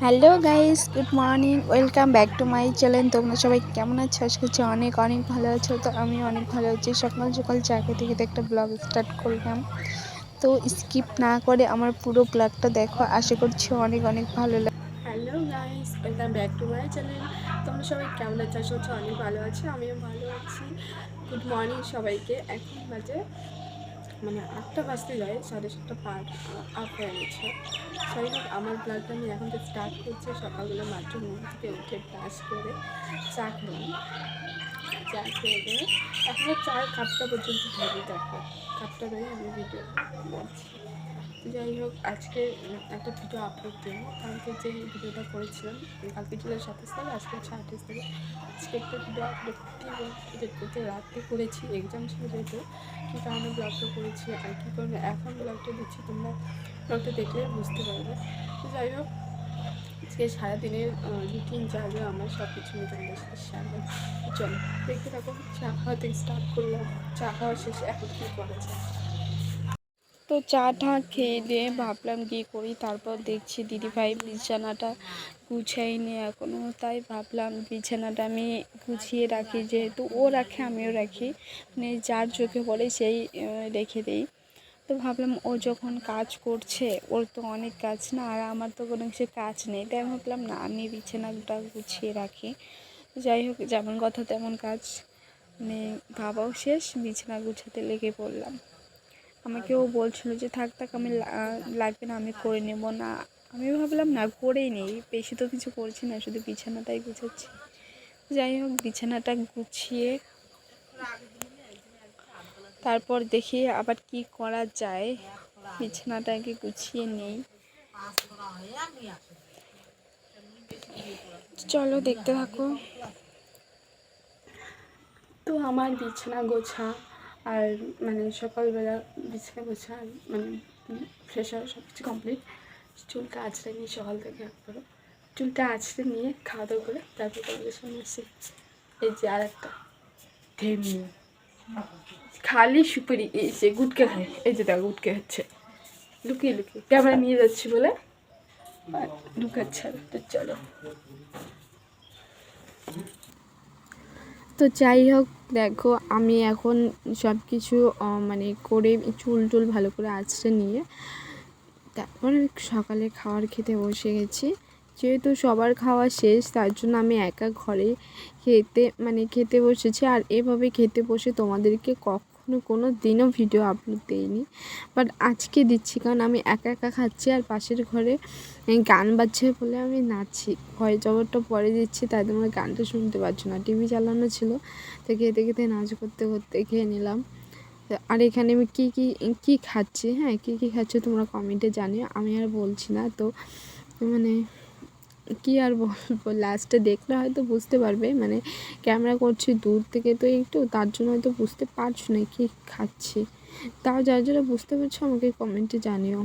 Hello guys, good morning, welcome back to my channel. তোমরা সবাই কেমন আছো? আশা করছি অনেক অনেক ভালো আছো। তো আমি অনেক ভালো আছি। সকাল সকাল চা খেতে খেতে একটা ব্লগ স্টার্ট করলাম। তো স্কিপ না করে আমার পুরো ব্লগটা দেখো, আশা করছি অনেক অনেক ভালো লাগে। Hello guys, welcome back to my channel. তোমরা সবাই কেমন আছো? আশা করছি অনেক ভালো আছি, আমিও ভালো আছি। গুড মর্নিং সবাইকে। এখন বাজে 8টা বাজতে যায়, 7:30 পার আপ হয়ে গেছে। যাই হোক, আমার ব্লগটা আমি এখন থেকে স্টার্ট করছি। সকালবেলা মাত্র ঘুম থেকে উঠে ব্রাশ করে চা খেলাম। চা খেয়ে দিয়ে এখনও চার কাপটা পর্যন্ত ধরে দেখো, কাপটা ধরে আমি ভিডিও করছি। যাই হোক, আজকে একটা ভিডিও আপলোড দেবো। কালকে যে ভিডিওটা করেছিলাম, কালকে ছিল 27 তারিখ, আজকে হচ্ছে 28 তারিখ। আজকে একটা ভিডিও আপলোড করতে রাতে করেছি, এক্সাম ছিল যেহেতু। কী কারণে ব্লগটা করেছি আর কী কারণে এখন ব্লগটা দিচ্ছি, তোমরা ব্লগটা দেখলে বুঝতে পারবে। তো যাই হোক, আজকে সারাদিনের রুটিন যা যা আমার সব কিছু আমি তোমাদের সাথে শেয়ার করবো। চলো দেখতে থাকো। চা খাওয়া থেকে স্টার্ট করলাম, চা খাওয়া শেষে এখন কী করা যায়। তো চা টা খেয়ে দিয়ে ভাবলাম কী করি। তারপর দেখছি দিদিভাই বিছানাটা গুছাইনি এখনও, তাই ভাবলাম বিছানাটা আমি গুছিয়ে রাখি। যেহেতু ও রাখে আমিও রাখি, মানে যার চোখে পড়ে সেই রেখে দিই। তো ভাবলাম ও যখন কাজ করছে, ওর তো অনেক কাজ না, আর আমার তো কোনো কিছু কাজ নেই, তাই ভাবলাম না আমি বিছানাটা গুছিয়ে রাখি। যাই হোক, যেমন কথা তেমন কাজ, মানে ভাবাও শেষ, বিছানা গুছাতে লেগে পড়লাম। আমাকেও বলছিল যে থাক থাক, আমি লাগবে না, আমি করে নেব না। আমি ভাবলাম না, করেই নেই, বেশি তো কিছু করছি না, শুধু বিছানাটাই গুছাচ্ছি। যাই হোক, বিছানাটা গুছিয়ে তারপর দেখি আবার কি করা যায়। বিছানাটাকে গুছিয়ে নেই, চলো দেখতে থাকো। তো আমার বিছানা গোছা আর সকালবেলা বিছানা গোছা মানে ফ্রেশ হওয়া সব কিছু কমপ্লিট। চুলটা আঁচড়ে নিয়ে সকাল থেকে একবারও চুলটা আঁচড়ে নিয়ে খাওয়া দাওয়া করে তারপর তোমাদের সামনে এসে এই যে আর একটা থেমনি খালি সুপারি এই যে গুটকে খায়, এই যে দেখো গুটকে হচ্ছে লুকিয়ে লুকিয়ে ক্যামেরা নিয়ে যাচ্ছি বলে লুকাচ্ছে। তো চলো। তো যাই হোক, দেখো আমি এখন সব কিছু করে চুল টুল ভালো করে আঁচড়ে নিয়ে তারপর সকালে খাবার খেতে বসে গেছি। যেহেতু সবার খাওয়া শেষ, তার জন্য আমি একা ঘরে খেতে বসেছি। আর এভাবে খেতে বসে তোমাদেরকে কখনো কোনো দিনও ভিডিও আপলোড দিইনি, বাট আজকে দিচ্ছি, কারণ আমি একা একা খাচ্ছি আর পাশের ঘরে গান বাজছে বলে আমি নাচছি। ভয়েস ওভারটা পরে দিচ্ছি, তাই তোমরা গানটা শুনতে পাচ্ছ না, টিভি চালানো ছিল। তো খেতে খেতে নাচ করতে করতে খেয়ে নিলাম। আর এখানে আমি কী খাচ্ছি, হ্যাঁ কী খাচ্ছি তোমরা কমেন্টে জানিও, আমি আর বলছি না। তো মানে কী আর বলবো, লাস্টে দেখলে হয়তো বুঝতে পারবে। ক্যামেরা করছি দূর থেকে, তো একটু তার জন্য হয়তো বুঝতে পারছো না কী খাচ্ছি। তাও যারা যারা বুঝতে পারছো আমাকে কমেন্টে জানিও।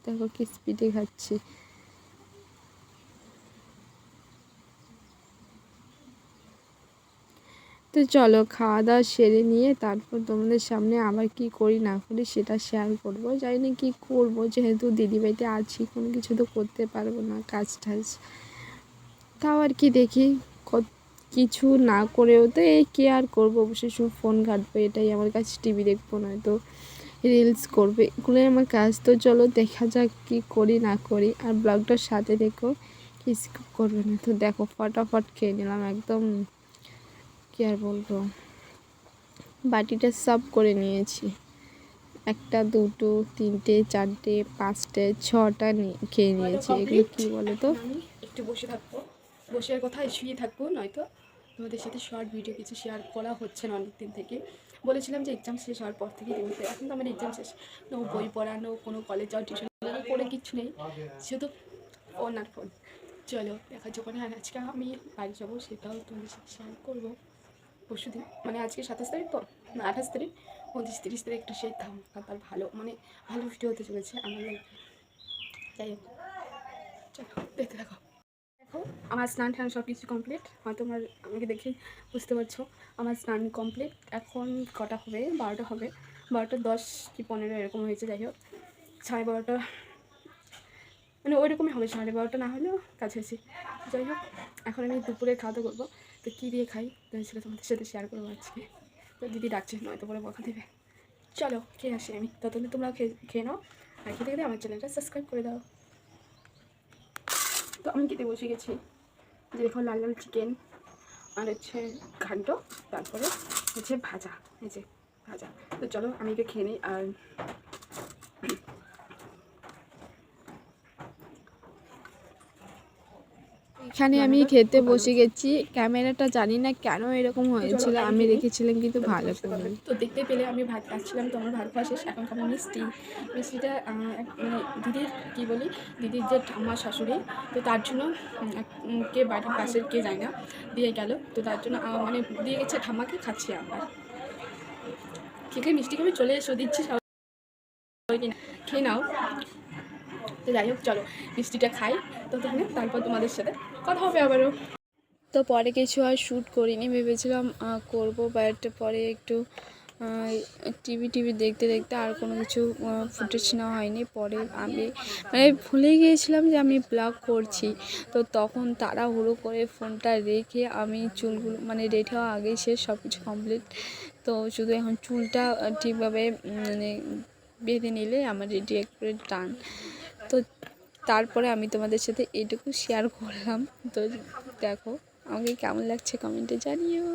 দেখো কি স্পিডে খাচ্ছি। তো চলো, খাওয়া দাওয়া সেরে নিয়ে তারপর তোমাদের সামনে আবার কি করি না করি সেটা শেয়ার করবো। জানি না কী করবো, যেহেতু দিদিবাড়িতে আছি, কোনো কিছু তো করতে পারবো না, কাজ টাজ। তাও আর কি দেখি, কিছু না করেও তো এই কে আর করবো, বসে শুধু ফোন ঘাঁটবো, এটাই আমার কাছে। টিভি দেখবো, নয়তো রিলস করবে, এগুলোই আমার কাজ। তো চলো দেখা যাক কী করি না করি। আর ব্লগটার সাথে দেখো, কি স্কিপ করবে না। তো দেখো ফটাফট খেয়ে নিলাম একদম, কী আর বলবো, বাটিটা সাফ করে নিয়েছি। একটা দুটো তিনটে চারটে পাঁচটে ছটা খেয়ে নিয়েছি। এগুলো কী বলো তো? আমি একটু বসে থাকবো, বসে আর কোথায় শুয়ে থাকবো, নয়তো তোমাদের সাথে শর্ট ভিডিও কিছু শেয়ার করা হচ্ছে না অনেক দিন থেকে। বলেছিলাম যে এক্সাম শেষ হওয়ার পর থেকে দেবো, এখন তো আমার এক্সাম শেষ। নো বই পড়া, নো কোনো কলেজ যাওয়া, টিউশন করে কিচ্ছু নেই, শুধু ফোন আর ফোন। চলো দেখা যখন, আর আজকে আমি বাড়ি যাবো সেটাও তোমাদের সাথে শেয়ার করবো। পরশু দিন আজকে 27 তারিখ, তো না 28 তারিখ, 29 30 তারিখ একটু সেই আবার ভালো ভালো ভিডিও হতে চলেছে আমার লাইফে। যাই হোক, চলো দেখতে থাকো। দেখো আমার স্নান টান সব কিছু কমপ্লিট, হয়তো আমাকে দেখে বুঝতে পারছো আমার স্নান কমপ্লিট। এখন কটা হবে, 12টা হবে, 12টা 10 কি 15 এরকম হয়েছে। যাই হোক, 12:30 মানে ওইরকমই হবে, 12:30 না হলেও কাছাকাছি। যাই হোক, এখন আমি দুপুরে খাওয়া দাওয়া করবো। তো কী দিয়ে খাই তো সেটা তোমাদের সাথে শেয়ার করবো আজকে। তো দিদি ডাকছে, নয়তো পরে বকা দেবে। চলো খেয়ে আসি আমি, ততদিন তোমরা খেয়ে নাও, আর খেতে খেতে আমার চ্যানেলটা সাবস্ক্রাইব করে দাও। তো আমি খেতে বসে গেছি, যে দেখো লাল লাল চিকেন আর হচ্ছে ঘান্ট, তারপরে হচ্ছে ভাজা, এই যে ভাজা। তো চলো আমি এটা খেয়ে নিই। আর এখানে আমি খেতে বসে গেছি। ক্যামেরাটা জানি না কেন এরকম হয়েছিল, আমি রেখেছিলাম কিন্তু ভালো করে। তো দেখতে পেলে আমি ভাত খাচ্ছিলাম, তো আমার ভাত খাওয়া শেষ। এখন খাবো মিষ্টিটা মানে দিদির কী বলি, দিদির যে ঠাম্মা শাশুড়ি, তো তার জন্য কে বাড়ির পাশের কে যায় না দিয়ে গেল, তো তার জন্য মানে দিয়ে গেছে ঠাম্মাকে, খাচ্ছি আবার। খেয়ে মিষ্টি খাবি, চলে এসো, দিচ্ছি সবাইকে, খেয়ে নাও। তো যাই হোক চলো মিষ্টিটা খাই, তো তারপর তোমাদের সাথে কথা হবে আবারও। তো পরে কিছু আর শ্যুট করিনি, ভেবেছিলাম করব, বাট পরে একটু টিভি দেখতে দেখতে আর কোনো কিছু ফুটেজ নেওয়া হয়নি। পরে আমি মানে ভুলে গিয়েছিলাম যে আমি ব্লগ করছি, তো তখন তাড়াহুড়ো করে ফোনটা রেখে আমি চুলগুলো মানে রেডি হওয়া আগেই শেষ, সব কিছু কমপ্লিট। তো শুধু এখন চুলটা ঠিকভাবে মানে বেঁধে নিলে আমার রেডি একবারে ডান। তো তারপরে আমি তোমাদের সাথে এইটুকু শেয়ার করলাম। তো দেখো আমাকে কেমন লাগছে কমেন্টে জানিও।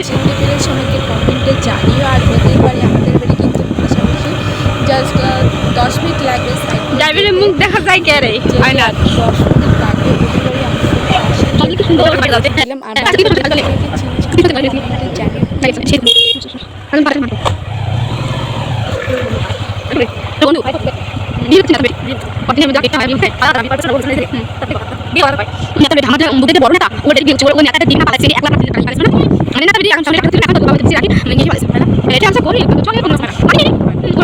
চিনতে পেরেছি আমাকে কমেন্টে জানিও। আর হতেই পারে আমাদের বাড়ি কিন্তু পাশাপাশি, জাস্ট 10 মিনিট লাগবে। ড্রাইভারের মুখ দেখা যায় কে রে? 10 মিনিট লাগবে বড় নেতা দেখো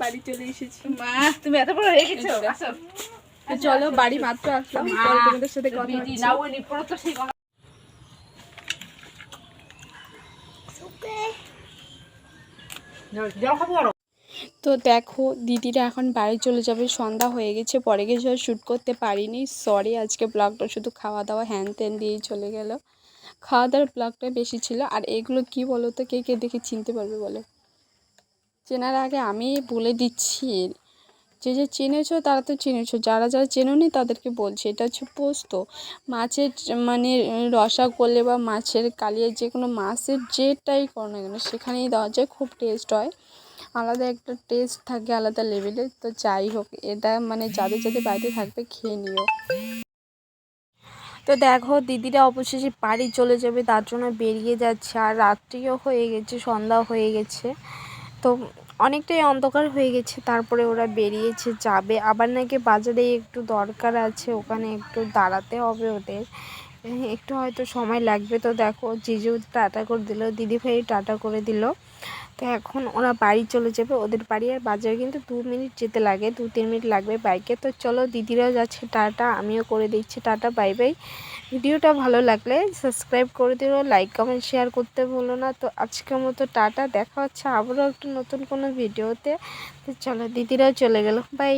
বাড়ি চলে এসেছি। তুমি এত বড় হয়ে গেছো তো চলো বাড়ি মাত্র আসলাম, পরে তোমাদের সাথে কথা হচ্ছে। তো দেখো দিদিরা এখন বাড়ি চলে যাবে, সন্ধ্যা হয়ে গেছে, পরে কিছু শ্যুট করতে পারিনি, সরি। আজকে ব্লগটা শুধু খাওয়া দাওয়া হ্যান ত্যান দিয়েই চলে গেল। খাওয়া দাওয়ার ব্লগটা বেশি ছিল। আর এগুলো কি বলো তো, কে কে দেখে চিনতে পারবে বলো? চেনার আগে আমি বলে দিচ্ছি, যে যে চিনেছো তারা তো চিনেছো, যারা যারা চেনোনি তাদেরকে বলছি। এটা হচ্ছে পোস্ত মাছের, মানে রসা করলে বা মাছের কালিয়া, যে কোনো মাছের যেটাই করো না কেন সেখানেই দেওয়া যায়, খুব টেস্ট হয়, আলাদা একটা টেস্ট থাকে, আলাদা লেভেলের। তো যাই হোক, এটা মানে যাদের যাদের বাড়িতে থাকবে খেয়ে নিও। তো দেখো দিদিরা অবশেষে বাড়ি চলে যাবে, তার জন্য বেরিয়ে যাচ্ছে। আর রাত্রিও হয়ে গেছে, সন্ধ্যা হয়ে গেছে, তো অনেকটাই অন্ধকার হয়ে গেছে। তারপরে ওরা বেরিয়েছে, যাবে আবার নাকি বাজারে একটু দরকার আছে, ওখানে একটু দাঁড়াতে হবে ওদের, একটু হয়তো সময় লাগবে। তো দেখো জিজু টাটা করে দিল, দিদিভাই টাটা করে দিল। তো এখন ওরা বাড়ি চলে যাবে, ওদের বাড়ি আর বাজারে কিন্তু 2 মিনিট যেতে লাগে, 2-3 মিনিট লাগবে বাইকে। তো চলো দিদিরাও যাচ্ছে, টাটা, আমিও করে দিচ্ছি টাটা, বাই বাই। ভিডিওটা ভালো লাগলে সাবস্ক্রাইব করে দিও, লাইক কমেন্ট শেয়ার করতে ভুলো না। তো আজকের মতো টাটা, দেখা হচ্ছে আবারও একটা নতুন কোনো ভিডিওতে। তো চলো দিদিরাও চলে গেল, বাই।